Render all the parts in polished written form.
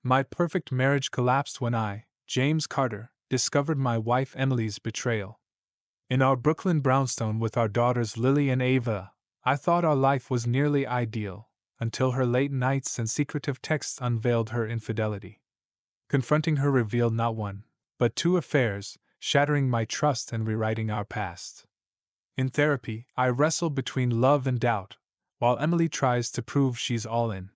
My perfect marriage collapsed when I, James Carter, discovered my wife Emily's betrayal. In our Brooklyn brownstone with our daughters Lily and Ava, I thought our life was nearly ideal, until her late nights and secretive texts unveiled her infidelity. Confronting her revealed not one, but two affairs, shattering my trust and rewriting our past. In therapy, I wrestle between love and doubt, while Emily tries to prove she's all in.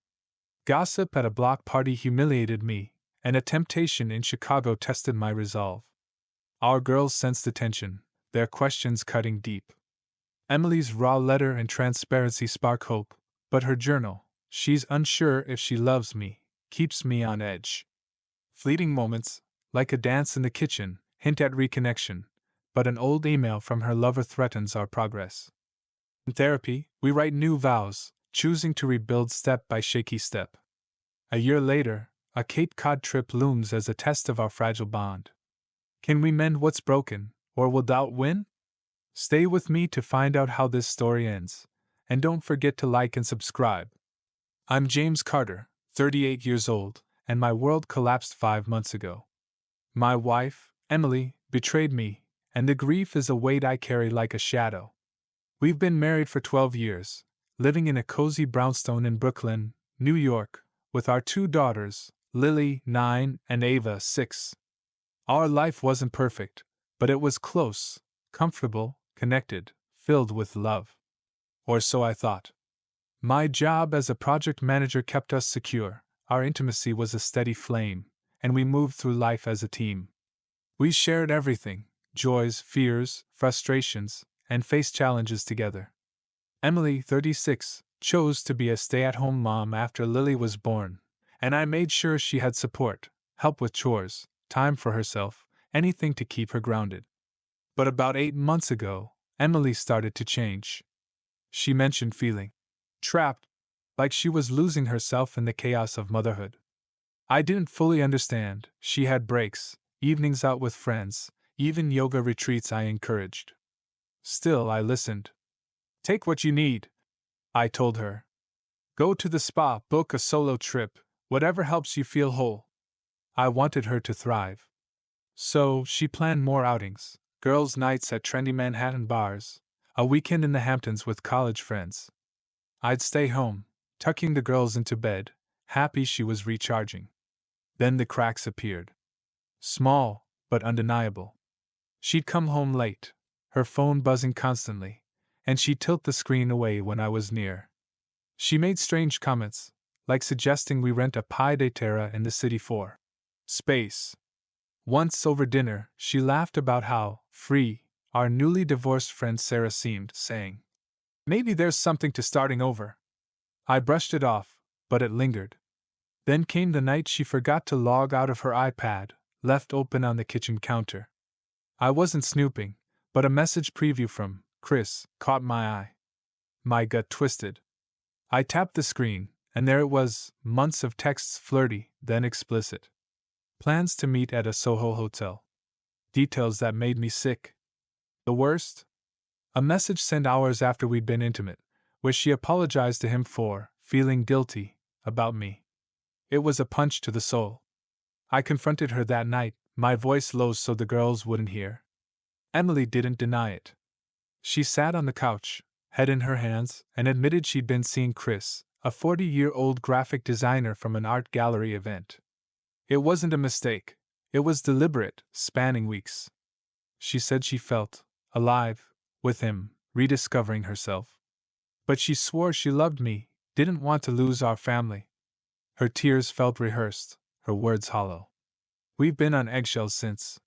Gossip at a block party humiliated me, and a temptation in Chicago tested my resolve. Our girls sensed the tension, their questions cutting deep. Emily's raw letter and transparency spark hope, but her journal, she's unsure if she loves me, keeps me on edge. Fleeting moments, like a dance in the kitchen, hint at reconnection, but an old email from her lover threatens our progress. In therapy, we write new vows, choosing to rebuild step by shaky step. A year later, a Cape Cod trip looms as a test of our fragile bond. Can we mend what's broken, or will doubt win? Stay with me to find out how this story ends, and don't forget to like and subscribe. I'm James Carter, 38 years old, and my world collapsed 5 months ago. My wife, Emily, betrayed me, and the grief is a weight I carry like a shadow. We've been married for 12 years, living in a cozy brownstone in Brooklyn, New York, with our two daughters, Lily, 9, and Ava, 6. Our life wasn't perfect, but it was close, comfortable, connected, filled with love. Or so I thought. My job as a project manager kept us secure, our intimacy was a steady flame, and we moved through life as a team. We shared everything, joys, fears, frustrations, and faced challenges together. Emily, 36, chose to be a stay-at-home mom after Lily was born, and I made sure she had support, help with chores, time for herself, anything to keep her grounded. But about 8 months ago, Emily started to change. She mentioned feeling trapped, like she was losing herself in the chaos of motherhood. I didn't fully understand. She had breaks, evenings out with friends, even yoga retreats I encouraged. Still, I listened. Take what you need, I told her. Go to the spa, book a solo trip, whatever helps you feel whole. I wanted her to thrive. So, she planned more outings, girls' nights at trendy Manhattan bars, a weekend in the Hamptons with college friends. I'd stay home, tucking the girls into bed, happy she was recharging. Then the cracks appeared. Small, but undeniable. She'd come home late, her phone buzzing constantly, and she'd tilt the screen away when I was near. She made strange comments, like suggesting we rent a pied a terra in the city for space. Once over dinner, she laughed about how free our newly divorced friend Sarah seemed, saying, "Maybe there's something to starting over." I brushed it off, but it lingered. Then came the night she forgot to log out of her iPad, left open on the kitchen counter. I wasn't snooping, but a message preview from Chris caught my eye. My gut twisted. I tapped the screen, and there it was, months of texts, flirty, then explicit. Plans to meet at a Soho hotel. Details that made me sick. The worst? A message sent hours after we'd been intimate, where she apologized to him for feeling guilty about me. It was a punch to the soul. I confronted her that night, my voice low so the girls wouldn't hear. Emily didn't deny it. She sat on the couch, head in her hands, and admitted she'd been seeing Chris, a 40-year-old graphic designer from an art gallery event. It wasn't a mistake. It was deliberate, spanning weeks. She said she felt alive with him, rediscovering herself. But she swore she loved me, didn't want to lose our family. Her tears felt rehearsed, her words hollow. We've been on eggshells since.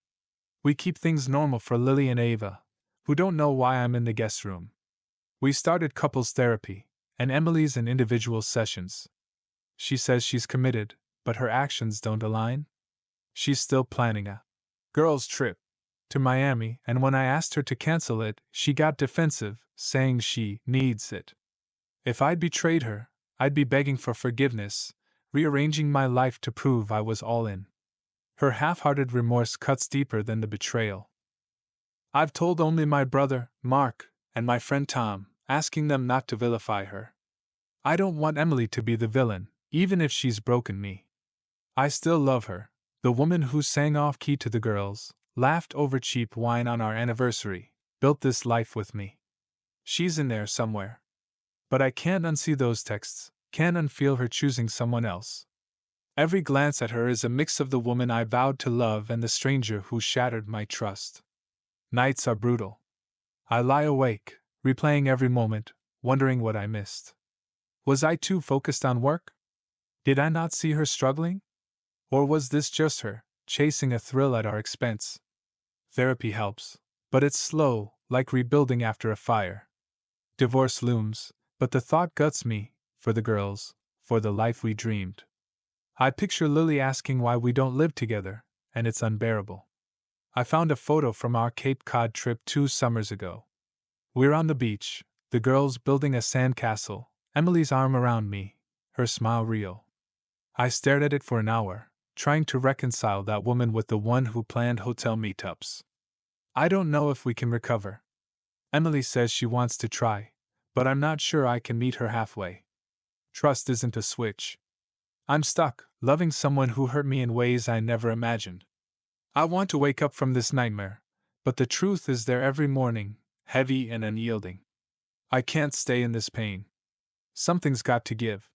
We keep things normal for Lily and Ava, who don't know why I'm in the guest room. We started couples therapy, and Emily's in individual sessions. She says she's committed, but her actions don't align. She's still planning a girls' trip to Miami, and when I asked her to cancel it, she got defensive, saying she needs it. If I'd betrayed her, I'd be begging for forgiveness, rearranging my life to prove I was all in. Her half-hearted remorse cuts deeper than the betrayal. I've told only my brother, Mark, and my friend Tom, asking them not to vilify her. I don't want Emily to be the villain, even if she's broken me. I still love her, the woman who sang off key to the girls, laughed over cheap wine on our anniversary, built this life with me. She's in there somewhere. But I can't unsee those texts, can't unfeel her choosing someone else. Every glance at her is a mix of the woman I vowed to love and the stranger who shattered my trust. Nights are brutal. I lie awake, replaying every moment, wondering what I missed. Was I too focused on work? Did I not see her struggling? Or was this just her, chasing a thrill at our expense? Therapy helps, but it's slow, like rebuilding after a fire. Divorce looms, but the thought guts me, for the girls, for the life we dreamed. I picture Lily asking why we don't live together, and it's unbearable. I found a photo from our Cape Cod trip 2 summers ago. We're on the beach, the girls building a sandcastle, Emily's arm around me, her smile real. I stared at it for an hour, trying to reconcile that woman with the one who planned hotel meetups. I don't know if we can recover. Emily says she wants to try, but I'm not sure I can meet her halfway. Trust isn't a switch. I'm stuck, loving someone who hurt me in ways I never imagined. I want to wake up from this nightmare, but the truth is there every morning, heavy and unyielding. I can't stay in this pain. Something's got to give.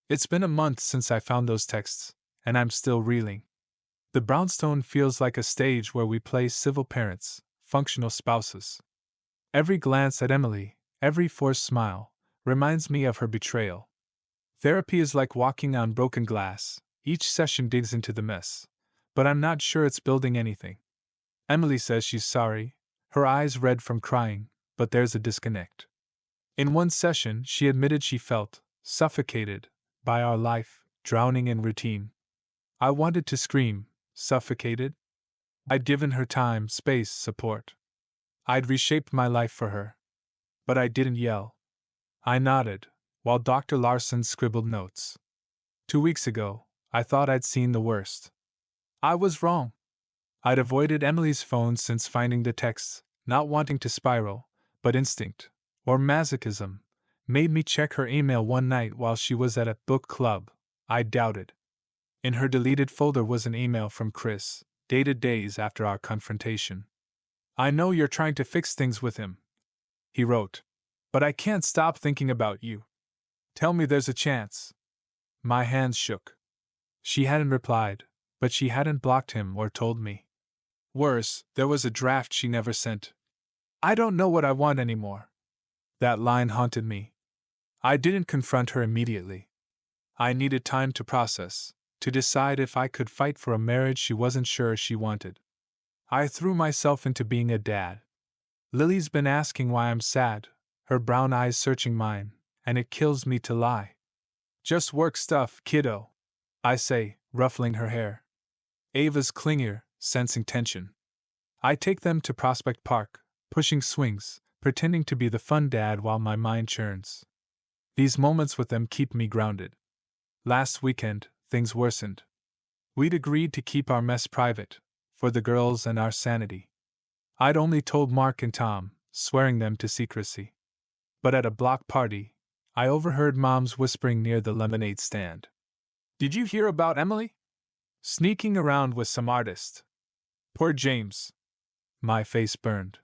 It's been a month since I found those texts, and I'm still reeling. The brownstone feels like a stage where we play civil parents, functional spouses. Every glance at Emily, every forced smile, reminds me of her betrayal. Therapy is like walking on broken glass, each session digs into the mess, but I'm not sure it's building anything. Emily says she's sorry, her eyes red from crying, but there's a disconnect. In one session, she admitted she felt suffocated by our life, drowning in routine. I wanted to scream, suffocated? I'd given her time, space, support. I'd reshaped my life for her. But I didn't yell. I nodded, while Dr. Larson scribbled notes. 2 weeks ago, I thought I'd seen the worst. I was wrong. I'd avoided Emily's phone since finding the texts, not wanting to spiral, but instinct, or masochism, made me check her email one night while she was at a book club. I doubted. In her deleted folder was an email from Chris, dated days after our confrontation. I know you're trying to fix things with him, he wrote, but I can't stop thinking about you. Tell me there's a chance. My hands shook. She hadn't replied, but she hadn't blocked him or told me. Worse, there was a draft she never sent. I don't know what I want anymore. That line haunted me. I didn't confront her immediately. I needed time to process, to decide if I could fight for a marriage she wasn't sure she wanted. I threw myself into being a dad. Lily's been asking why I'm sad, her brown eyes searching mine, and it kills me to lie. Just work stuff, kiddo, I say, ruffling her hair. Ava's clingier, sensing tension. I take them to Prospect Park, pushing swings, pretending to be the fun dad while my mind churns. These moments with them keep me grounded. Last weekend, things worsened. We'd agreed to keep our mess private, for the girls and our sanity. I'd only told Mark and Tom, swearing them to secrecy. But at a block party, I overheard moms whispering near the lemonade stand. Did you hear about Emily? Sneaking around with some artist. Poor James. My face burned.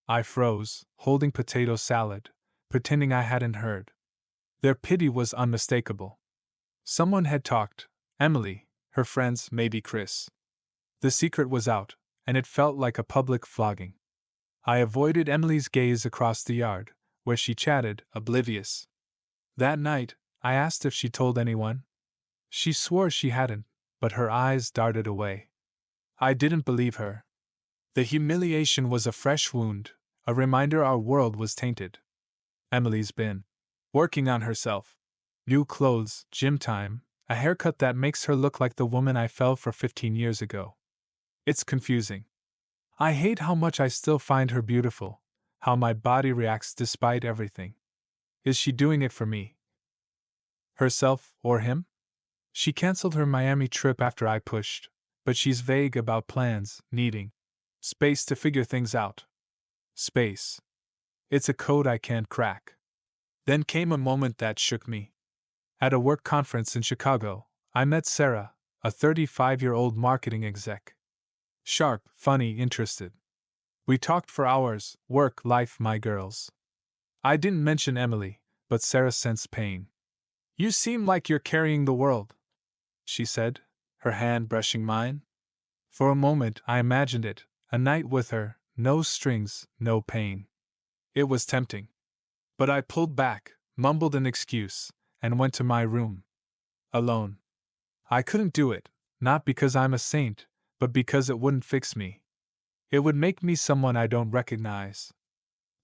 I froze, holding potato salad, pretending I hadn't heard. Their pity was unmistakable. Someone had talked, Emily, her friends, maybe Chris. The secret was out, and it felt like a public flogging. I avoided Emily's gaze across the yard, where she chatted, oblivious. That night, I asked if she told anyone. She swore she hadn't, but her eyes darted away. I didn't believe her. The humiliation was a fresh wound, a reminder our world was tainted. Emily's been working on herself. New clothes, gym time, a haircut that makes her look like the woman I fell for 15 years ago. It's confusing. I hate how much I still find her beautiful, how my body reacts despite everything. Is she doing it for me? Herself or him? She canceled her Miami trip after I pushed, but she's vague about plans, needing space to figure things out. Space. It's a code I can't crack. Then came a moment that shook me. At a work conference in Chicago, I met Sarah, a 35-year-old marketing exec. Sharp, funny, interested. We talked for hours, work, life, my girls. I didn't mention Emily, but Sarah sensed pain. You seem like you're carrying the world, she said, her hand brushing mine. For a moment I imagined it, a night with her, no strings, no pain. It was tempting. But I pulled back, mumbled an excuse, and went to my room. Alone. I couldn't do it, not because I'm a saint, but because it wouldn't fix me. It would make me someone I don't recognize.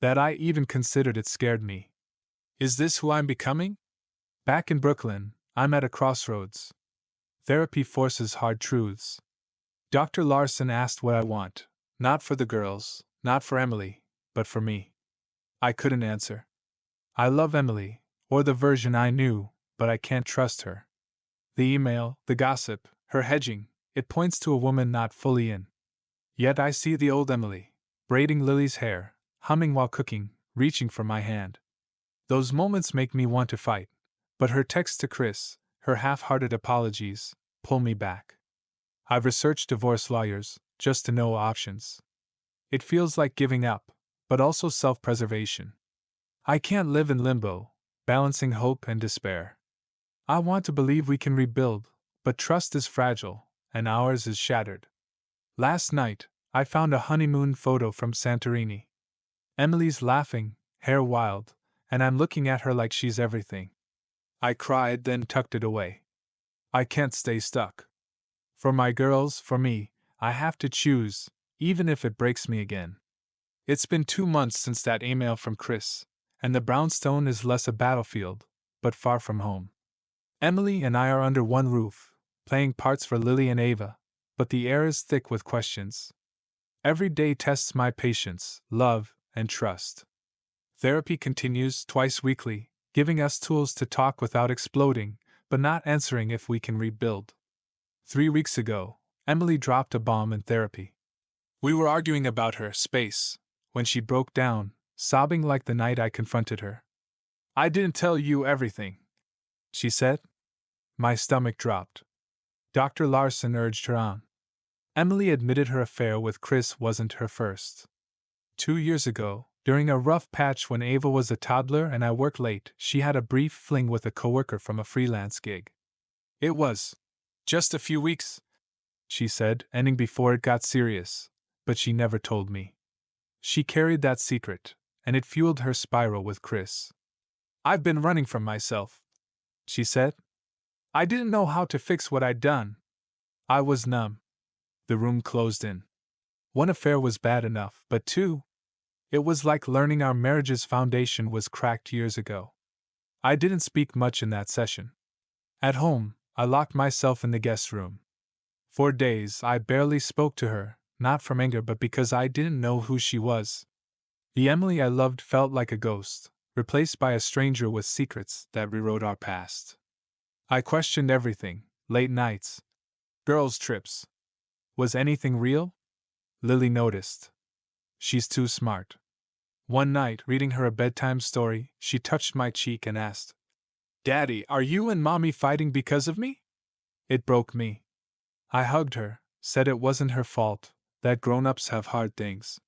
That I even considered it scared me. Is this who I'm becoming? Back in Brooklyn, I'm at a crossroads. Therapy forces hard truths. Dr. Larson asked what I want, not for the girls, not for Emily, but for me. I couldn't answer. I love Emily, or the version I knew, but I can't trust her. The email, the gossip, her hedging, it points to a woman not fully in. Yet I see the old Emily, braiding Lily's hair, humming while cooking, reaching for my hand. Those moments make me want to fight, but her text to Chris, her half-hearted apologies, pull me back. I've researched divorce lawyers, just to know options. It feels like giving up, but also self-preservation. I can't live in limbo, balancing hope and despair. I want to believe we can rebuild, but trust is fragile, and ours is shattered. Last night, I found a honeymoon photo from Santorini. Emily's laughing, hair wild, and I'm looking at her like she's everything. I cried, then tucked it away. I can't stay stuck. For my girls, for me, I have to choose, even if it breaks me again. It's been 2 months since that email from Chris, and the brownstone is less a battlefield, but far from home. Emily and I are under one roof, playing parts for Lily and Ava, but the air is thick with questions. Every day tests my patience, love, and trust. Therapy continues twice weekly, giving us tools to talk without exploding, but not answering if we can rebuild. 3 weeks ago, Emily dropped a bomb in therapy. We were arguing about her space, when she broke down, sobbing like the night I confronted her. I didn't tell you everything, she said. My stomach dropped. Dr. Larson urged her on. Emily admitted her affair with Chris wasn't her first. 2 years ago, during a rough patch when Ava was a toddler and I worked late, she had a brief fling with a coworker from a freelance gig. It was just a few weeks, she said, ending before it got serious, but she never told me. She carried that secret, and it fueled her spiral with Chris. I've been running from myself, she said. I didn't know how to fix what I'd done. I was numb. The room closed in. 1 affair was bad enough, but 2? It was like learning our marriage's foundation was cracked years ago. I didn't speak much in that session. At home, I locked myself in the guest room. For days I barely spoke to her, not from anger but because I didn't know who she was. The Emily I loved felt like a ghost, replaced by a stranger with secrets that rewrote our past. I questioned everything, late nights, girls' trips. Was anything real? Lily noticed. She's too smart. One night, reading her a bedtime story, she touched my cheek and asked, Daddy, are you and Mommy fighting because of me? It broke me. I hugged her, said it wasn't her fault, that grown-ups have hard things.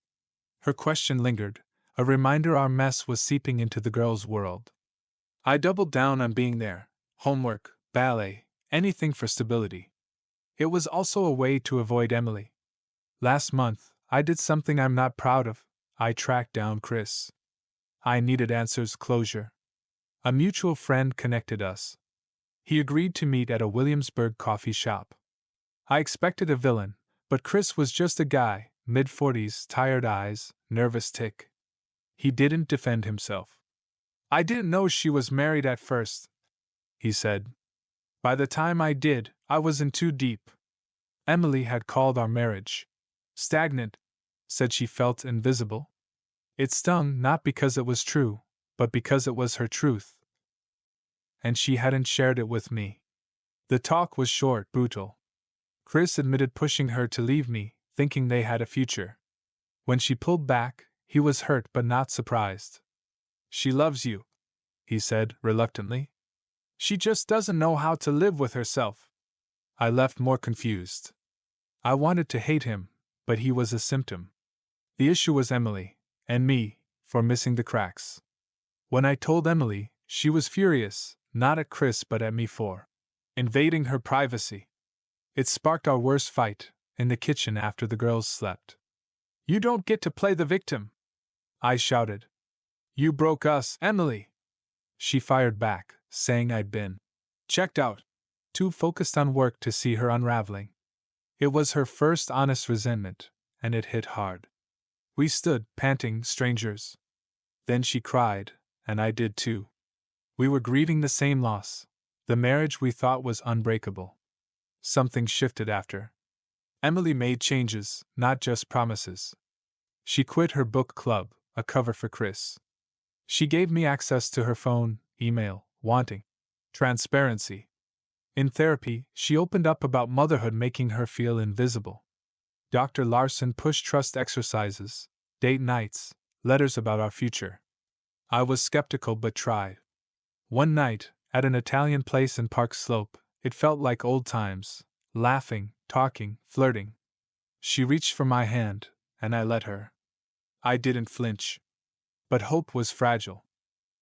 Her question lingered, a reminder our mess was seeping into the girl's world. I doubled down on being there, homework, ballet, anything for stability. It was also a way to avoid Emily. Last month, I did something I'm not proud of. I tracked down Chris. I needed answers, closure. A mutual friend connected us. He agreed to meet at a Williamsburg coffee shop. I expected a villain, but Chris was just a guy, mid-40s, tired eyes, nervous tick. He didn't defend himself. I didn't know she was married at first, he said. By the time I did, I was in too deep. Emily had called our marriage stagnant, said she felt invisible. It stung not because it was true, but because it was her truth. And she hadn't shared it with me. The talk was short, brutal. Chris admitted pushing her to leave me, thinking they had a future. When she pulled back, he was hurt but not surprised. She loves you, he said reluctantly. She just doesn't know how to live with herself. I left more confused. I wanted to hate him, but he was a symptom. The issue was Emily, and me, for missing the cracks. When I told Emily, she was furious, not at Chris but at me for invading her privacy. It sparked our worst fight, in the kitchen after the girls slept. "You don't get to play the victim!" I shouted. "You broke us, Emily!" She fired back, saying I'd been checked out, too focused on work to see her unraveling. It was her first honest resentment, and it hit hard. We stood, panting, strangers. Then she cried, and I did too. We were grieving the same loss, the marriage we thought was unbreakable. Something shifted after. Emily made changes, not just promises. She quit her book club, a cover for Chris. She gave me access to her phone, email, wanting transparency. In therapy, she opened up about motherhood making her feel invisible. Dr. Larson pushed trust exercises, date nights, letters about our future. I was skeptical but tried. One night, at an Italian place in Park Slope, it felt like old times, laughing, talking, flirting. She reached for my hand, and I let her. I didn't flinch. But hope was fragile.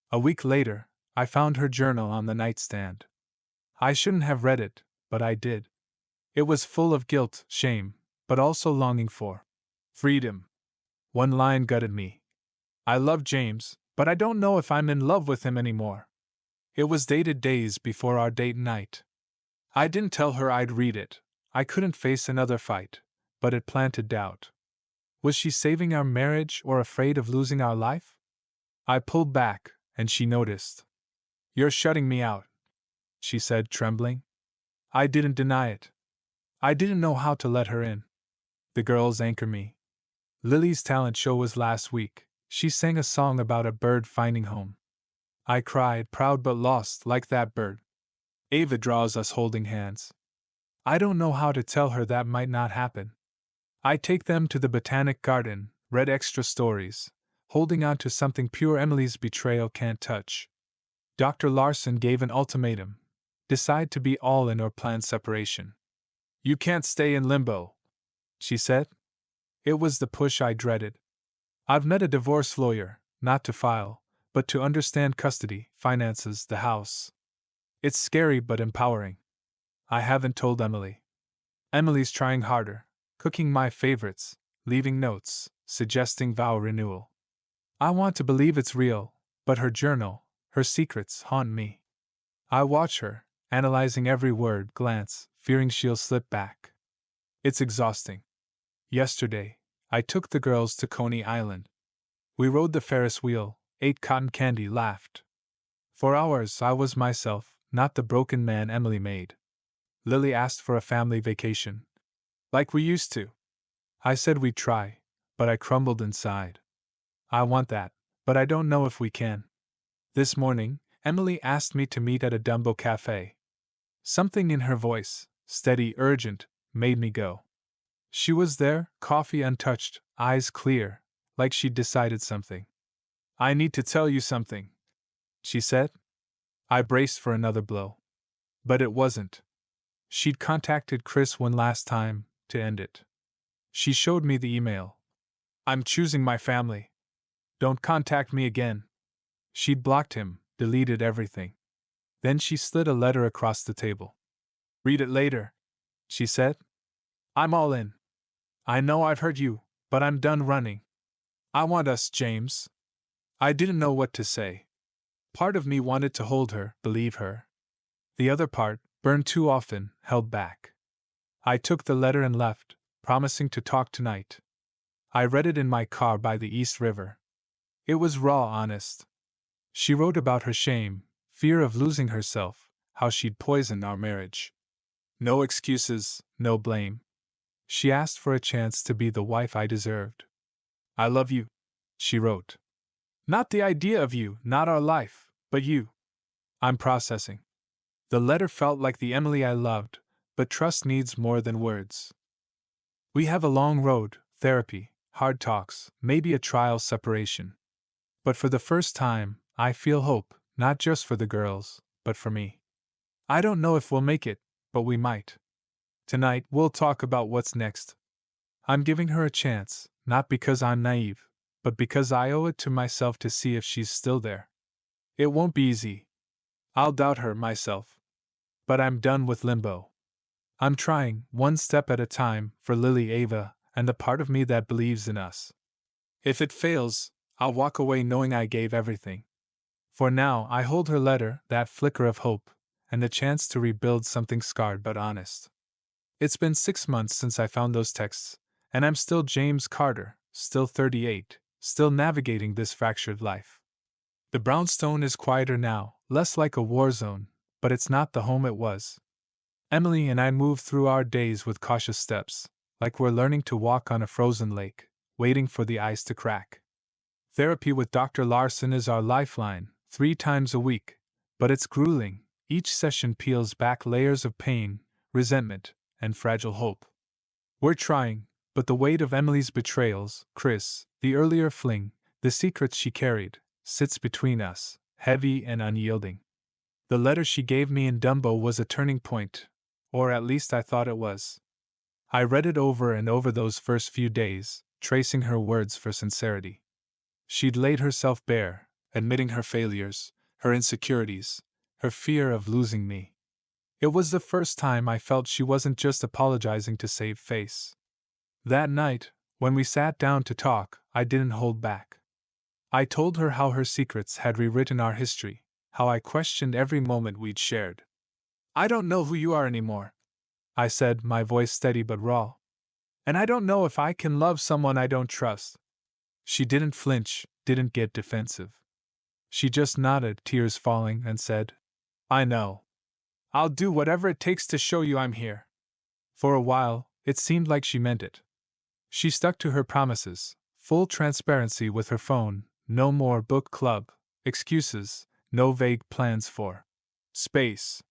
A week later, I found her journal on the nightstand. I shouldn't have read it, but I did. It was full of guilt, shame, but also longing for freedom. One line gutted me. "I love James, but I don't know if I'm in love with him anymore." It was dated days before our date night. I didn't tell her I'd read it. I couldn't face another fight, but it planted doubt. Was she saving our marriage or afraid of losing our life? I pulled back, and she noticed. "You're shutting me out," she said, trembling. I didn't deny it. I didn't know how to let her in. The girls anchor me. Lily's talent show was last week. She sang a song about a bird finding home. I cried, proud but lost, like that bird. Ava draws us holding hands. I don't know how to tell her that might not happen. I take them to the Botanic Garden, read extra stories, holding on to something pure Emily's betrayal can't touch. Dr. Larson gave an ultimatum. Decide to be all in or plan separation. "You can't stay in limbo," she said. It was the push I dreaded. I've met a divorce lawyer, not to file, but to understand custody, finances, the house. It's scary but empowering. I haven't told Emily. Emily's trying harder, cooking my favorites, leaving notes, suggesting vow renewal. I want to believe it's real, but her journal, her secrets haunt me. I watch her, analyzing every word, glance, fearing she'll slip back. It's exhausting. Yesterday, I took the girls to Coney Island. We rode the Ferris wheel, ate cotton candy, laughed. For hours I was myself, not the broken man Emily made. Lily asked for a family vacation. Like we used to. I said we'd try, but I crumbled inside. I want that, but I don't know if we can. This morning, Emily asked me to meet at a Dumbo cafe. Something in her voice, steady, urgent, made me go. She was there, coffee untouched, eyes clear, like she'd decided something. "I need to tell you something," she said. I braced for another blow. But it wasn't. She'd contacted Chris one last time, to end it. She showed me the email. "I'm choosing my family. Don't contact me again." She'd blocked him, deleted everything. Then she slid a letter across the table. "Read it later," she said. "I'm all in. I know I've hurt you, but I'm done running. I want us, James." I didn't know what to say. Part of me wanted to hold her, believe her. The other part, burned too often, held back. I took the letter and left, promising to talk tonight. I read it in my car by the East River. It was raw, honest. She wrote about her shame, fear of losing herself, how she'd poisoned our marriage. No excuses, no blame. She asked for a chance to be the wife I deserved. "I love you," she wrote. "Not the idea of you, not our life, but you." I'm processing. The letter felt like the Emily I loved, but trust needs more than words. We have a long road, therapy, hard talks, maybe a trial separation. But for the first time, I feel hope, not just for the girls, but for me. I don't know if we'll make it, but we might. Tonight, we'll talk about what's next. I'm giving her a chance, not because I'm naive, but because I owe it to myself to see if she's still there. It won't be easy. I'll doubt her myself. But I'm done with limbo. I'm trying, one step at a time, for Lily, Ava, and the part of me that believes in us. If it fails, I'll walk away knowing I gave everything. For now, I hold her letter, that flicker of hope, and the chance to rebuild something scarred but honest. It's been 6 months since I found those texts, and I'm still James Carter, still 38, still navigating this fractured life. The brownstone is quieter now, less like a war zone, but it's not the home it was. Emily and I move through our days with cautious steps, like we're learning to walk on a frozen lake, waiting for the ice to crack. Therapy with Dr. Larson is our lifeline, 3 times a week, but it's grueling. Each session peels back layers of pain, resentment, and fragile hope. We're trying, but the weight of Emily's betrayals, Chris, the earlier fling, the secrets she carried, sits between us, heavy and unyielding. The letter she gave me in Dumbo was a turning point, or at least I thought it was. I read it over and over those first few days, tracing her words for sincerity. She'd laid herself bare, admitting her failures, her insecurities, her fear of losing me. It was the first time I felt she wasn't just apologizing to save face. That night, when we sat down to talk, I didn't hold back. I told her how her secrets had rewritten our history, how I questioned every moment we'd shared. I don't know who you are anymore, I said, my voice steady but raw. And I don't know if I can love someone I don't trust. She didn't flinch, didn't get defensive. She just nodded, tears falling, and said, I know. I'll do whatever it takes to show you I'm here. For a while, it seemed like she meant it. She stuck to her promises, full transparency with her phone, no more book club, excuses, no vague plans for space.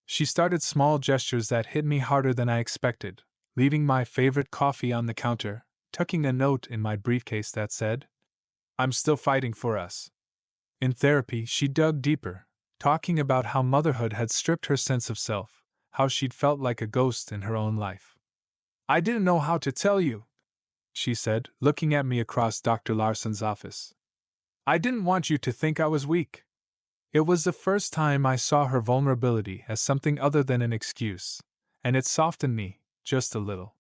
She started small gestures that hit me harder than I expected, leaving my favorite coffee on the counter, tucking a note in my briefcase that said, I'm still fighting for us. In therapy, she dug deeper, talking about how motherhood had stripped her sense of self, how she'd felt like a ghost in her own life. I didn't know how to tell you, she said, looking at me across Dr. Larson's office. I didn't want you to think I was weak. It was the first time I saw her vulnerability as something other than an excuse, and it softened me, just a little.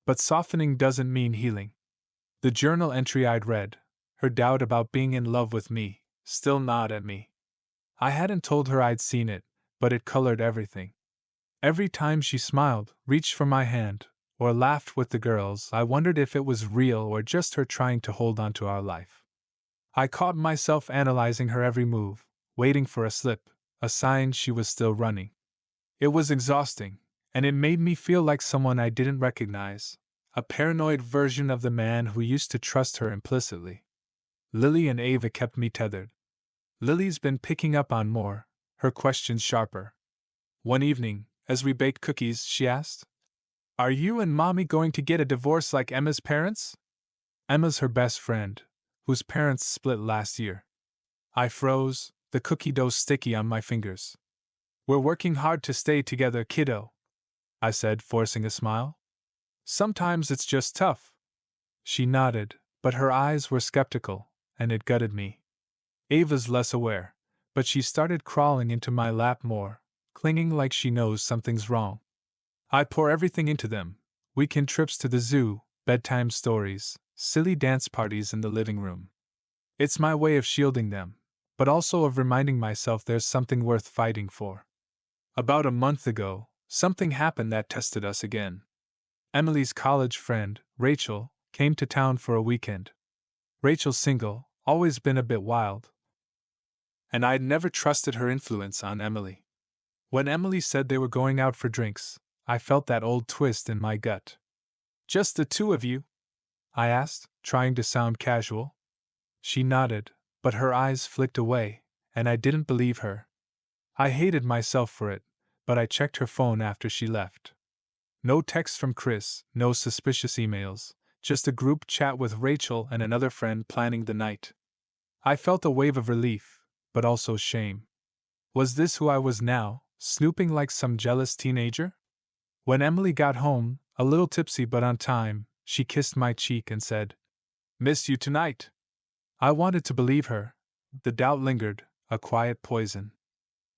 But softening doesn't mean healing. The journal entry I'd read, her doubt about being in love with me, still gnawed at me. I hadn't told her I'd seen it, but it colored everything. Every time she smiled, reached for my hand, or laughed with the girls, I wondered if it was real or just her trying to hold on to our life. I caught myself analyzing her every move, waiting for a slip, a sign she was still running. It was exhausting, and it made me feel like someone I didn't recognize, a paranoid version of the man who used to trust her implicitly. Lily and Ava kept me tethered. Lily's been picking up on more, her questions sharper. One evening, as we baked cookies, she asked, Are you and Mommy going to get a divorce like Emma's parents? Emma's her best friend, whose parents split last year. I froze, the cookie dough sticky on my fingers. We're working hard to stay together, kiddo, I said, forcing a smile. Sometimes it's just tough. She nodded, but her eyes were skeptical, and it gutted me. Ava's less aware, but she started crawling into my lap more, clinging like she knows something's wrong. I pour everything into them: weekend trips to the zoo, bedtime stories, silly dance parties in the living room. It's my way of shielding them, but also of reminding myself there's something worth fighting for. About a month ago, something happened that tested us again. Emily's college friend, Rachel, came to town for a weekend. Rachel's single, always been a bit wild, and I'd never trusted her influence on Emily. When Emily said they were going out for drinks, I felt that old twist in my gut. Just the two of you? I asked, trying to sound casual. She nodded, but her eyes flicked away, and I didn't believe her. I hated myself for it, but I checked her phone after she left. No texts from Chris, no suspicious emails, just a group chat with Rachel and another friend planning the night. I felt a wave of relief, but also shame. Was this who I was now, snooping like some jealous teenager? When Emily got home, a little tipsy but on time, she kissed my cheek and said, "Miss you tonight." I wanted to believe her. The doubt lingered, a quiet poison.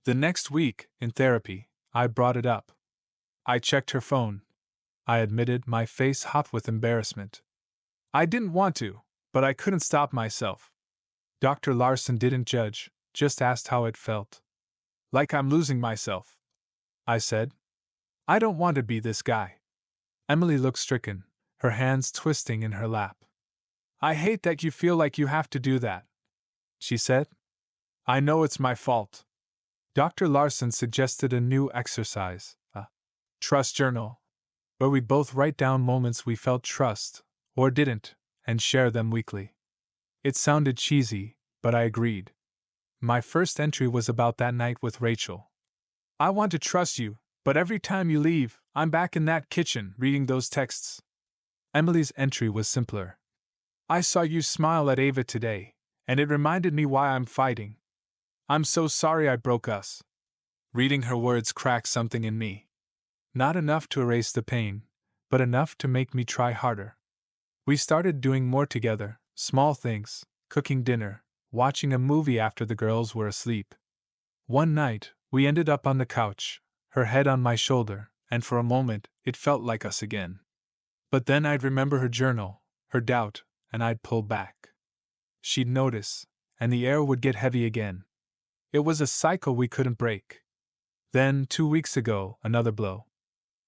The next week, in therapy, I brought it up. I checked her phone. I admitted, my face hot with embarrassment. I didn't want to, but I couldn't stop myself. Dr. Larson didn't judge, just asked how it felt. "Like I'm losing myself," I said. "I don't want to be this guy." Emily looked stricken, her hands twisting in her lap. "I hate that you feel like you have to do that," she said. "I know it's my fault." Dr. Larson suggested a new exercise, a trust journal, where we both write down moments we felt trust, or didn't, and share them weekly. It sounded cheesy, but I agreed. My first entry was about that night with Rachel. "I want to trust you, but every time you leave, I'm back in that kitchen reading those texts." Emily's entry was simpler. "I saw you smile at Ava today, and it reminded me why I'm fighting. I'm so sorry I broke us." Reading her words cracked something in me. Not enough to erase the pain, but enough to make me try harder. We started doing more together, small things, cooking dinner, watching a movie after the girls were asleep. One night, we ended up on the couch, her head on my shoulder, and for a moment, it felt like us again. But then I'd remember her journal, her doubt, and I'd pull back. She'd notice, and the air would get heavy again. It was a cycle we couldn't break. Then, 2 weeks ago, another blow.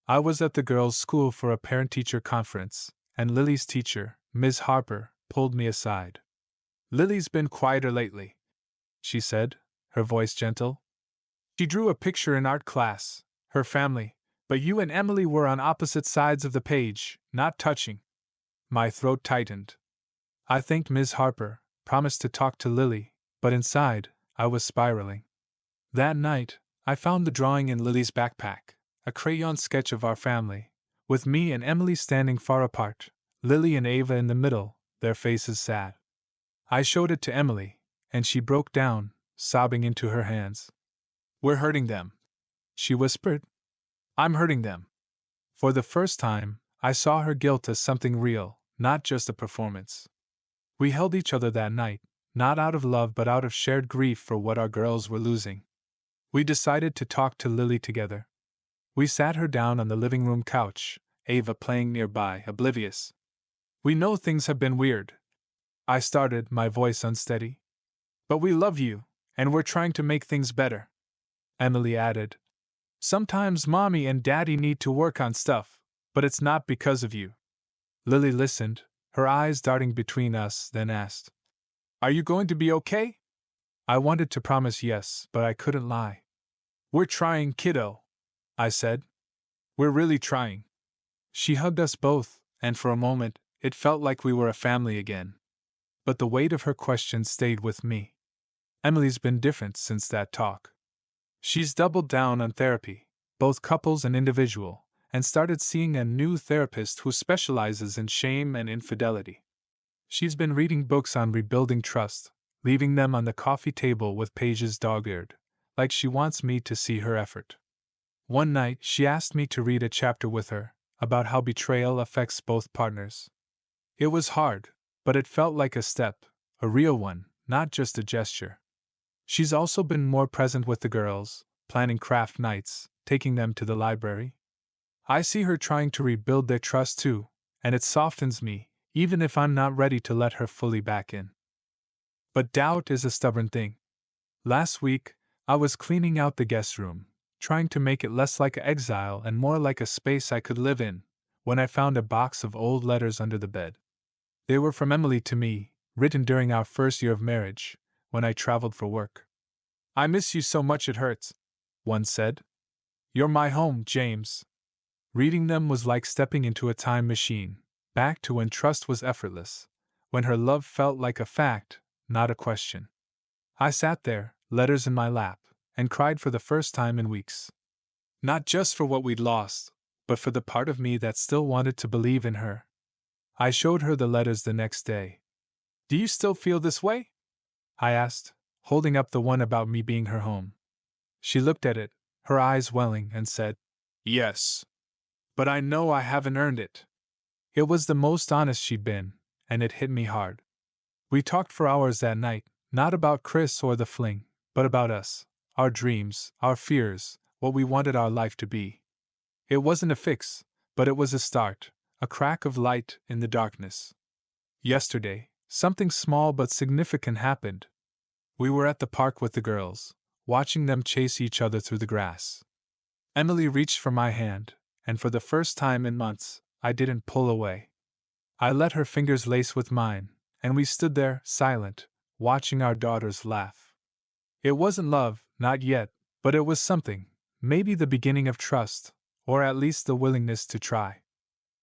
I was at the girls' school for a parent-teacher conference, and Lily's teacher, Ms. Harper, pulled me aside. "Lily's been quieter lately," she said, her voice gentle. "She drew a picture in art class, her family, but you and Emily were on opposite sides of the page, not touching." My throat tightened. I thanked Ms. Harper, promised to talk to Lily, but inside, I was spiraling. That night, I found the drawing in Lily's backpack, a crayon sketch of our family, with me and Emily standing far apart, Lily and Ava in the middle, their faces sad. I showed it to Emily, and she broke down, sobbing into her hands. "We're hurting them," she whispered. "I'm hurting them." For the first time, I saw her guilt as something real, not just a performance. We held each other that night, not out of love but out of shared grief for what our girls were losing. We decided to talk to Lily together. We sat her down on the living room couch, Ava playing nearby, oblivious. "We know things have been weird," I started, my voice unsteady. "But we love you, and we're trying to make things better." Emily added, "Sometimes Mommy and Daddy need to work on stuff, but it's not because of you." Lily listened, her eyes darting between us, then asked, "Are you going to be okay?" I wanted to promise yes, but I couldn't lie. "We're trying, kiddo," I said. "We're really trying." She hugged us both, and for a moment, it felt like we were a family again. But the weight of her question stayed with me. Emily's been different since that talk. She's doubled down on therapy, both couples and individual, and started seeing a new therapist who specializes in shame and infidelity. She's been reading books on rebuilding trust, leaving them on the coffee table with pages dog-eared, like she wants me to see her effort. One night, she asked me to read a chapter with her, about how betrayal affects both partners. It was hard, but it felt like a step, a real one, not just a gesture. She's also been more present with the girls, planning craft nights, taking them to the library. I see her trying to rebuild their trust too, and it softens me, even if I'm not ready to let her fully back in. But doubt is a stubborn thing. Last week, I was cleaning out the guest room, trying to make it less like exile and more like a space I could live in, when I found a box of old letters under the bed. They were from Emily to me, written during our first year of marriage, when I traveled for work. "I miss you so much it hurts," one said. "You're my home, James." Reading them was like stepping into a time machine, back to when trust was effortless, when her love felt like a fact, not a question. I sat there, letters in my lap, and cried for the first time in weeks. Not just for what we'd lost, but for the part of me that still wanted to believe in her. I showed her the letters the next day. "Do you still feel this way?" I asked, holding up the one about me being her home. She looked at it, her eyes welling, and said, "Yes." But I know I haven't earned it. It was the most honest she'd been, and it hit me hard. We talked for hours that night, not about Chris or the fling, but about us, our dreams, our fears, what we wanted our life to be. It wasn't a fix, but it was a start, a crack of light in the darkness. Yesterday, something small but significant happened. We were at the park with the girls, watching them chase each other through the grass. Emily reached for my hand, and for the first time in months, I didn't pull away. I let her fingers lace with mine, and we stood there, silent, watching our daughters laugh. It wasn't love, not yet, but it was something, maybe the beginning of trust, or at least the willingness to try.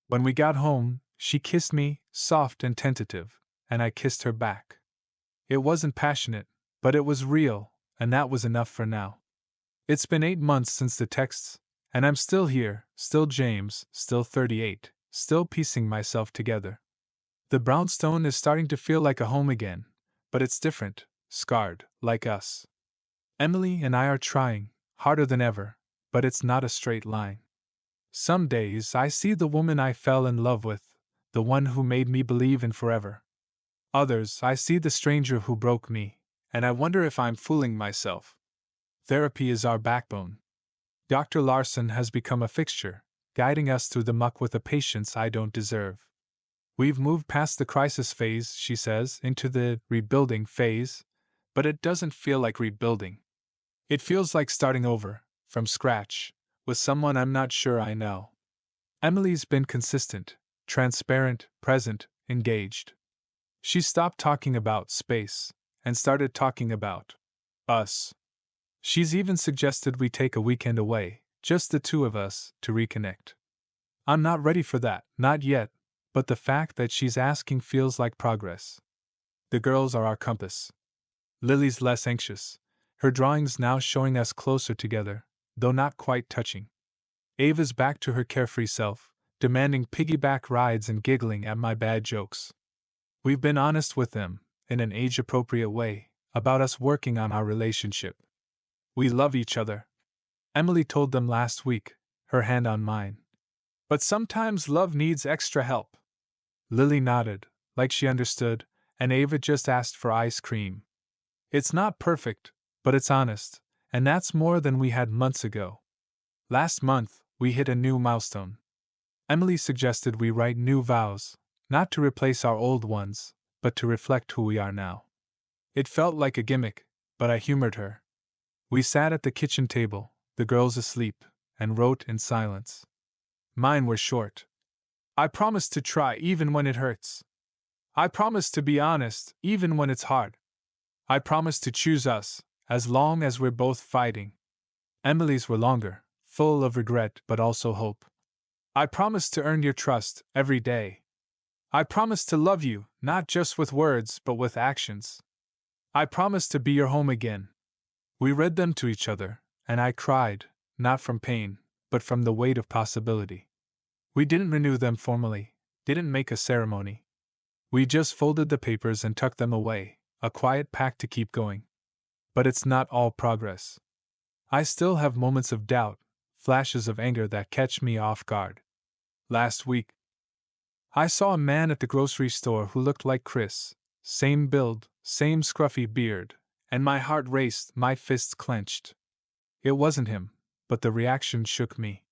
When we got home, she kissed me, soft and tentative, and I kissed her back. It wasn't passionate, but it was real, and that was enough for now. It's been 8 months since the texts, and I'm still here, still James, still 38, still piecing myself together. The brownstone is starting to feel like a home again, but it's different, scarred, like us. Emily and I are trying, harder than ever, but it's not a straight line. Some days I see the woman I fell in love with, the one who made me believe in forever. Others I see the stranger who broke me, and I wonder if I'm fooling myself. Therapy is our backbone. Dr. Larson has become a fixture, guiding us through the muck with a patience I don't deserve. We've moved past the crisis phase, she says, into the rebuilding phase, but it doesn't feel like rebuilding. It feels like starting over, from scratch, with someone I'm not sure I know. Emily's been consistent, transparent, present, engaged. She stopped talking about space and started talking about us. She's even suggested we take a weekend away, just the two of us, to reconnect. I'm not ready for that, not yet, but the fact that she's asking feels like progress. The girls are our compass. Lily's less anxious, her drawings now showing us closer together, though not quite touching. Ava's back to her carefree self, demanding piggyback rides and giggling at my bad jokes. We've been honest with them, in an age-appropriate way, about us working on our relationship. We love each other. Emily told them last week, her hand on mine. But sometimes love needs extra help. Lily nodded, like she understood, and Ava just asked for ice cream. It's not perfect, but it's honest, and that's more than we had months ago. Last month, we hit a new milestone. Emily suggested we write new vows, not to replace our old ones, but to reflect who we are now. It felt like a gimmick, but I humored her. We sat at the kitchen table, the girls asleep, and wrote in silence. Mine were short. I promise to try even when it hurts. I promise to be honest even when it's hard. I promise to choose us, as long as we're both fighting. Emily's were longer, full of regret but also hope. I promise to earn your trust every day. I promise to love you, not just with words but with actions. I promise to be your home again. We read them to each other, and I cried, not from pain, but from the weight of possibility. We didn't renew them formally, didn't make a ceremony. We just folded the papers and tucked them away, a quiet pact to keep going. But it's not all progress. I still have moments of doubt, flashes of anger that catch me off guard. Last week, I saw a man at the grocery store who looked like Chris, same build, same scruffy beard, and my heart raced, my fists clenched. It wasn't him, but the reaction shook me.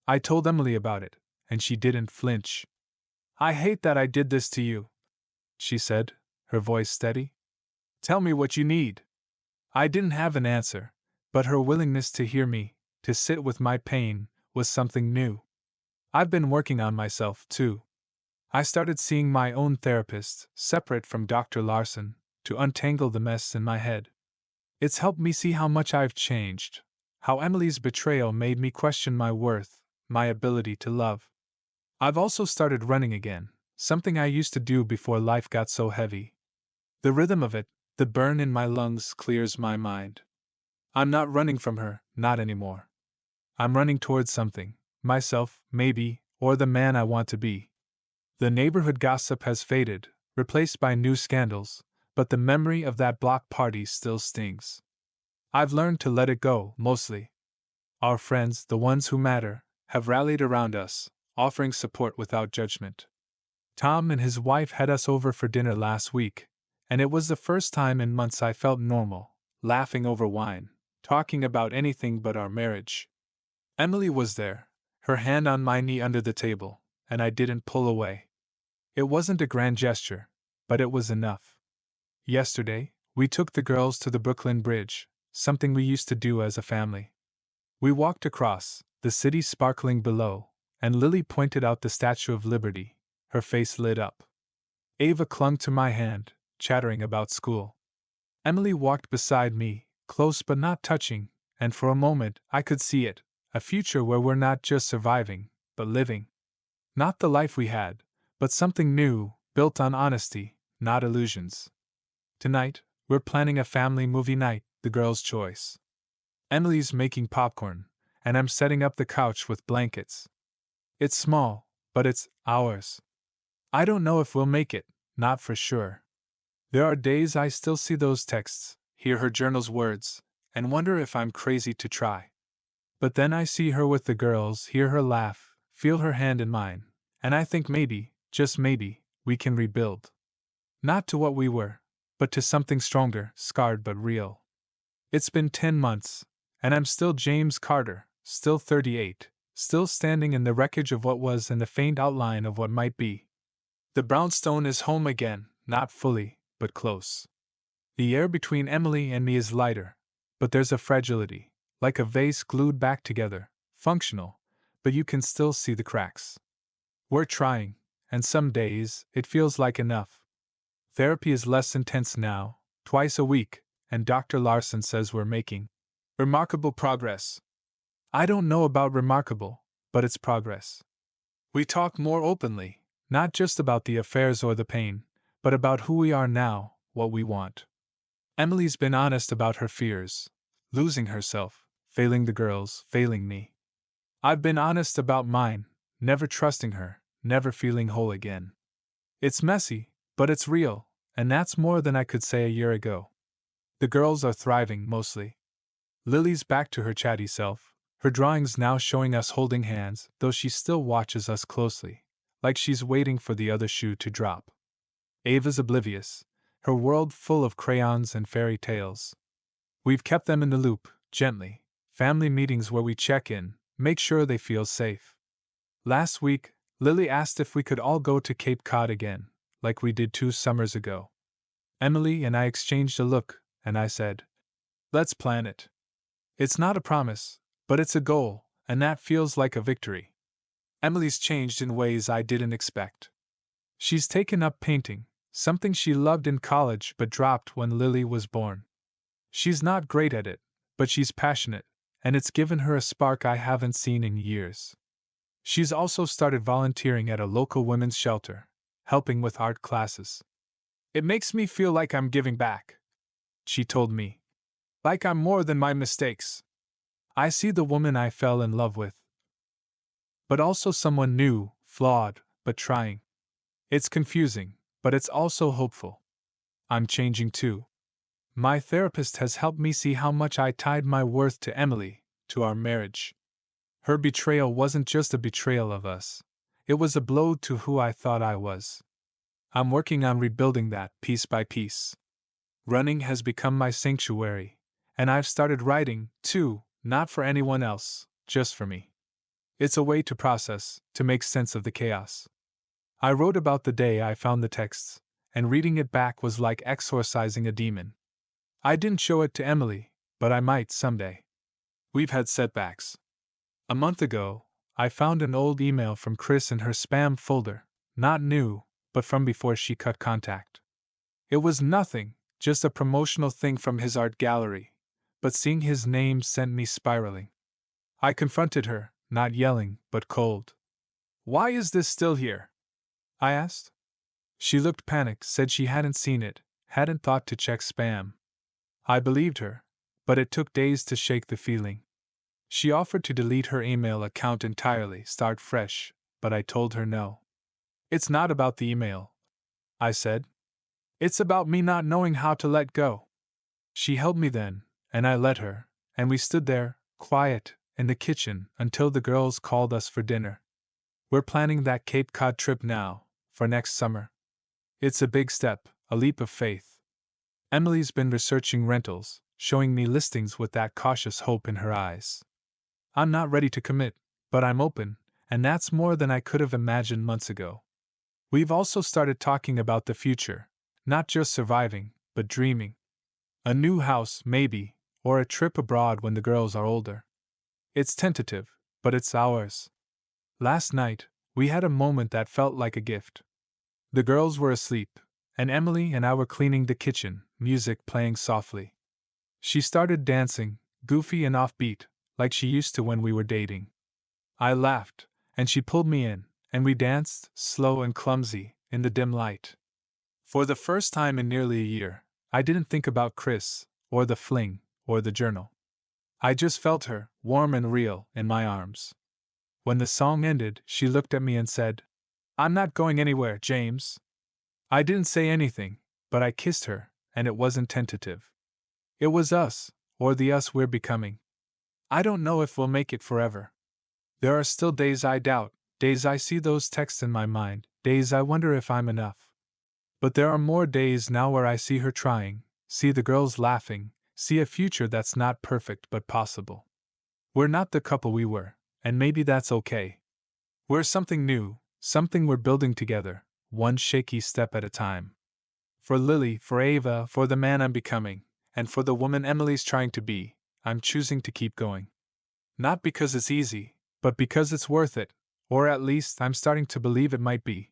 I told Emily about it, and she didn't flinch. I hate that I did this to you, she said, her voice steady. Tell me what you need. I didn't have an answer, but her willingness to hear me, to sit with my pain, was something new. I've been working on myself, too. I started seeing my own therapist, separate from Dr. Larson, to untangle the mess in my head. It's helped me see how much I've changed, how Emily's betrayal made me question my worth, my ability to love. I've also started running again, something I used to do before life got so heavy. The rhythm of it, the burn in my lungs, clears my mind. I'm not running from her, not anymore. I'm running towards something, myself, maybe, or the man I want to be. The neighborhood gossip has faded, replaced by new scandals, but the memory of that block party still stings. I've learned to let it go, mostly. Our friends, the ones who matter, have rallied around us, offering support without judgment. Tom and his wife had us over for dinner last week, and it was the first time in months I felt normal, laughing over wine, talking about anything but our marriage. Emily was there, her hand on my knee under the table, and I didn't pull away. It wasn't a grand gesture, but it was enough. Yesterday, we took the girls to the Brooklyn Bridge, something we used to do as a family. We walked across, the city sparkling below, and Lily pointed out the Statue of Liberty, her face lit up. Ava clung to my hand, chattering about school. Emily walked beside me, close but not touching, and for a moment I could see it, a future where we're not just surviving, but living. Not the life we had, but something new, built on honesty, not illusions. Tonight, we're planning a family movie night, the girls' choice. Emily's making popcorn, and I'm setting up the couch with blankets. It's small, but it's ours. I don't know if we'll make it, not for sure. There are days I still see those texts, hear her journal's words, and wonder if I'm crazy to try. But then I see her with the girls, hear her laugh, feel her hand in mine, and I think maybe, just maybe, we can rebuild. Not to what we were, but to something stronger, scarred but real. It's been 10 months, and I'm still James Carter, still 38, still standing in the wreckage of what was and the faint outline of what might be. The brownstone is home again, not fully, but close. The air between Emily and me is lighter, but there's a fragility, like a vase glued back together, functional, but you can still see the cracks. We're trying, and some days it feels like enough. Therapy is less intense now, twice a week, and Dr. Larson says we're making remarkable progress. I don't know about remarkable, but it's progress. We talk more openly, not just about the affairs or the pain, but about who we are now, what we want. Emily's been honest about her fears, losing herself, failing the girls, failing me. I've been honest about mine, never trusting her, never feeling whole again. It's messy, but it's real, and that's more than I could say a year ago. The girls are thriving, mostly. Lily's back to her chatty self, her drawings now showing us holding hands, though she still watches us closely, like she's waiting for the other shoe to drop. Ava's oblivious, her world full of crayons and fairy tales. We've kept them in the loop, gently, family meetings where we check in, make sure they feel safe. Last week, Lily asked if we could all go to Cape Cod again, like we did 2 summers ago. Emily and I exchanged a look, and I said, "Let's plan it." It's not a promise, but it's a goal, and that feels like a victory. Emily's changed in ways I didn't expect. She's taken up painting, something she loved in college but dropped when Lily was born. She's not great at it, but she's passionate, and it's given her a spark I haven't seen in years. She's also started volunteering at a local women's shelter, helping with art classes. "It makes me feel like I'm giving back," she told me. "Like I'm more than my mistakes. I see the woman I fell in love with, but also someone new, flawed, but trying. It's confusing, but it's also hopeful. I'm changing too. My therapist has helped me see how much I tied my worth to Emily, to our marriage. Her betrayal wasn't just a betrayal of us, it was a blow to who I thought I was. I'm working on rebuilding that piece by piece. Running has become my sanctuary, and I've started writing, too, not for anyone else, just for me. It's a way to process, to make sense of the chaos. I wrote about the day I found the texts, and reading it back was like exorcising a demon. I didn't show it to Emily, but I might someday. We've had setbacks. A month ago, I found an old email from Chris in her spam folder, not new, but from before she cut contact. It was nothing, just a promotional thing from his art gallery, but seeing his name sent me spiraling. I confronted her, not yelling, but cold. "Why is this still here?" I asked. She looked panicked, said she hadn't seen it, hadn't thought to check spam. I believed her, but it took days to shake the feeling. She offered to delete her email account entirely, start fresh, but I told her no. "It's not about the email," I said. "It's about me not knowing how to let go." She held me then, and I let her, and we stood there, quiet, in the kitchen, until the girls called us for dinner. We're planning that Cape Cod trip now, for next summer. It's a big step, a leap of faith. Emily's been researching rentals, showing me listings with that cautious hope in her eyes. I'm not ready to commit, but I'm open, and that's more than I could have imagined months ago. We've also started talking about the future, not just surviving, but dreaming. A new house, maybe, or a trip abroad when the girls are older. It's tentative, but it's ours. Last night, we had a moment that felt like a gift. The girls were asleep, and Emily and I were cleaning the kitchen, music playing softly. She started dancing, goofy and offbeat, like she used to when we were dating. I laughed, and she pulled me in, and we danced, slow and clumsy, in the dim light. For the first time in nearly a year, I didn't think about Chris, or the fling, or the journal. I just felt her, warm and real, in my arms. When the song ended, she looked at me and said, "I'm not going anywhere, James." I didn't say anything, but I kissed her, and it wasn't tentative. It was us, or the us we're becoming. I don't know if we'll make it forever. There are still days I doubt, days I see those texts in my mind, days I wonder if I'm enough. But there are more days now where I see her trying, see the girls laughing, see a future that's not perfect but possible. We're not the couple we were, and maybe that's okay. We're something new, something we're building together, one shaky step at a time. For Lily, for Ava, for the man I'm becoming, and for the woman Emily's trying to be, I'm choosing to keep going. Not because it's easy, but because it's worth it, or at least I'm starting to believe it might be.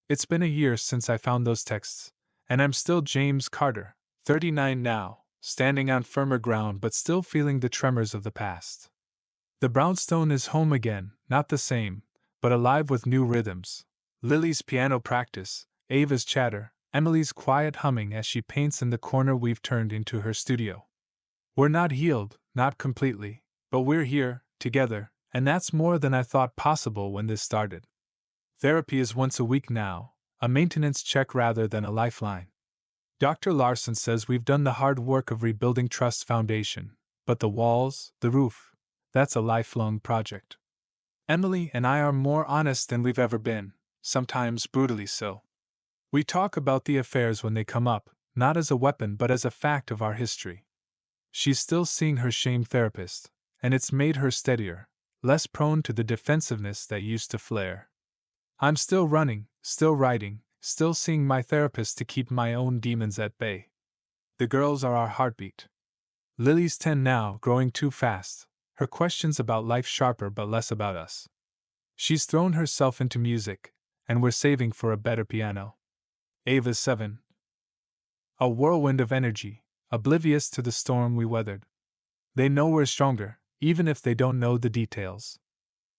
It's been a year since I found those texts, and I'm still James Carter, 39 now, standing on firmer ground but still feeling the tremors of the past. The brownstone is home again, not the same, but alive with new rhythms. Lily's piano practice, Ava's chatter, Emily's quiet humming as she paints in the corner we've turned into her studio. We're not healed, not completely, but we're here, together, and that's more than I thought possible when this started. Therapy is once a week now, a maintenance check rather than a lifeline. Dr. Larson says we've done the hard work of rebuilding Trust's foundation, but the walls, the roof, that's a lifelong project. Emily and I are more honest than we've ever been, sometimes brutally so. We talk about the affairs when they come up, not as a weapon but as a fact of our history. She's still seeing her shame therapist, and it's made her steadier, less prone to the defensiveness that used to flare. I'm still running, still writing, still seeing my therapist to keep my own demons at bay. The girls are our heartbeat. Lily's 10 now, growing too fast, her questions about life sharper but less about us. She's thrown herself into music, and we're saving for a better piano. Ava's 7. A whirlwind of energy, oblivious to the storm we weathered. They know we're stronger, even if they don't know the details.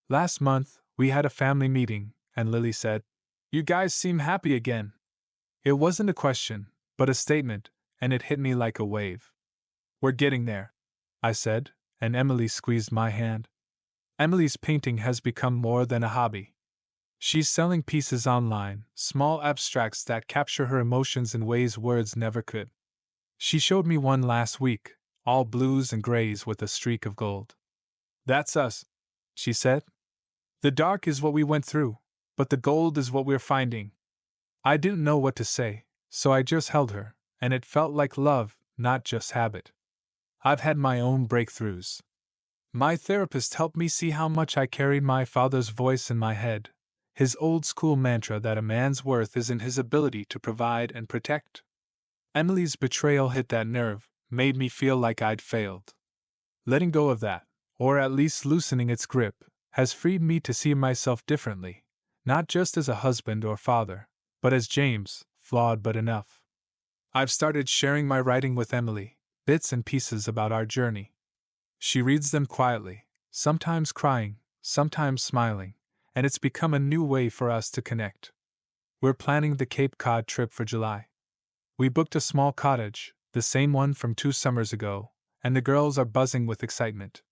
Last month, we had a family meeting, and Lily said, "You guys seem happy again." It wasn't a question, but a statement, and it hit me like a wave. "We're getting there," I said, and Emily squeezed my hand. Emily's painting has become more than a hobby. She's selling pieces online, small abstracts that capture her emotions in ways words never could. She showed me one last week, all blues and grays with a streak of gold. "That's us," she said. "The dark is what we went through, but the gold is what we're finding." I didn't know what to say, so I just held her, and it felt like love, not just habit. I've had my own breakthroughs. My therapist helped me see how much I carried my father's voice in my head, his old-school mantra that a man's worth is in his ability to provide and protect. Emily's betrayal hit that nerve, made me feel like I'd failed. Letting go of that, or at least loosening its grip, has freed me to see myself differently, not just as a husband or father, but as James, flawed but enough. I've started sharing my writing with Emily, bits and pieces about our journey. She reads them quietly, sometimes crying, sometimes smiling, and it's become a new way for us to connect. We're planning the Cape Cod trip for July. We booked a small cottage, the same one from 2 summers ago, and the girls are buzzing with excitement.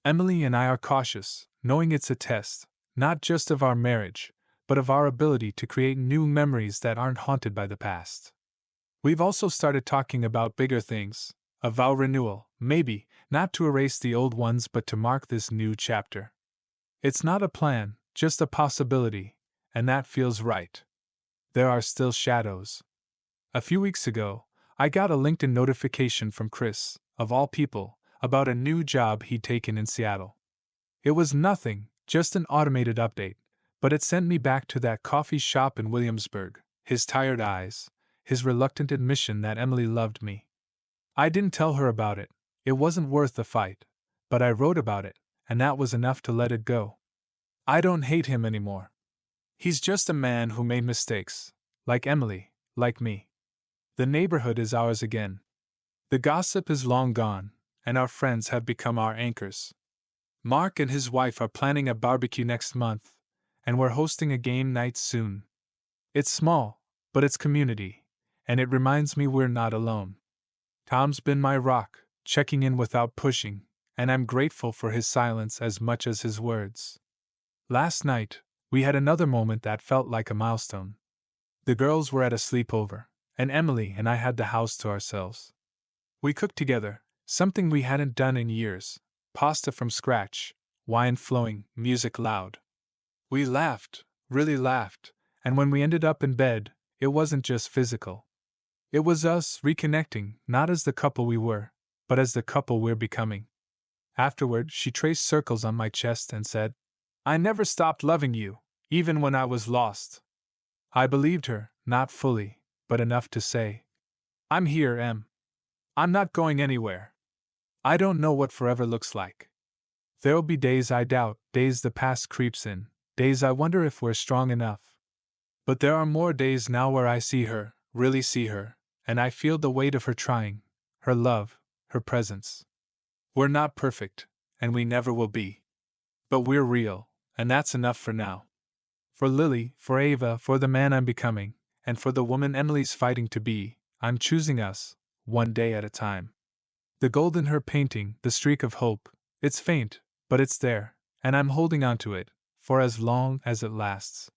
Emily and I are cautious, knowing it's a test, not just of our marriage, but of our ability to create new memories that aren't haunted by the past. We've also started talking about bigger things, a vow renewal, maybe, Not to erase the old ones but to mark this new chapter. It's not a plan, just a possibility, and that feels right. There are still shadows. A few weeks ago, I got a LinkedIn notification from Chris, of all people, about a new job he'd taken in Seattle. It was nothing, just an automated update, but it sent me back to that coffee shop in Williamsburg, his tired eyes, his reluctant admission that Emily loved me. I didn't tell her about it, it wasn't worth the fight, but I wrote about it, and that was enough to let it go. I don't hate him anymore. He's just a man who made mistakes, like Emily, like me. The neighborhood is ours again. The gossip is long gone, and our friends have become our anchors. Mark and his wife are planning a barbecue next month, and we're hosting a game night soon. It's small, but it's community, and it reminds me we're not alone. Tom's been my rock, checking in without pushing, and I'm grateful for his silence as much as his words. Last night, we had another moment that felt like a milestone. The girls were at a sleepover, and Emily and I had the house to ourselves. We cooked together, something we hadn't done in years, pasta from scratch, wine flowing, music loud. We laughed, really laughed, and when we ended up in bed, it wasn't just physical. It was us reconnecting, not as the couple we were, but as the couple we're becoming. Afterward, she traced circles on my chest and said, "I never stopped loving you, even when I was lost." I believed her, not fully, but enough to say, "I'm here, Em. I'm not going anywhere. I don't know what forever looks like. There'll be days I doubt, days the past creeps in, days I wonder if we're strong enough. But there are more days now where I see her, really see her, and I feel the weight of her trying, her love, her presence. We're not perfect, and we never will be. But we're real, and that's enough for now. For Lily, for Ava, for the man I'm becoming, and for the woman Emily's fighting to be, I'm choosing us, one day at a time. The gold in her painting, the streak of hope, it's faint, but it's there, and I'm holding on to it, for as long as it lasts."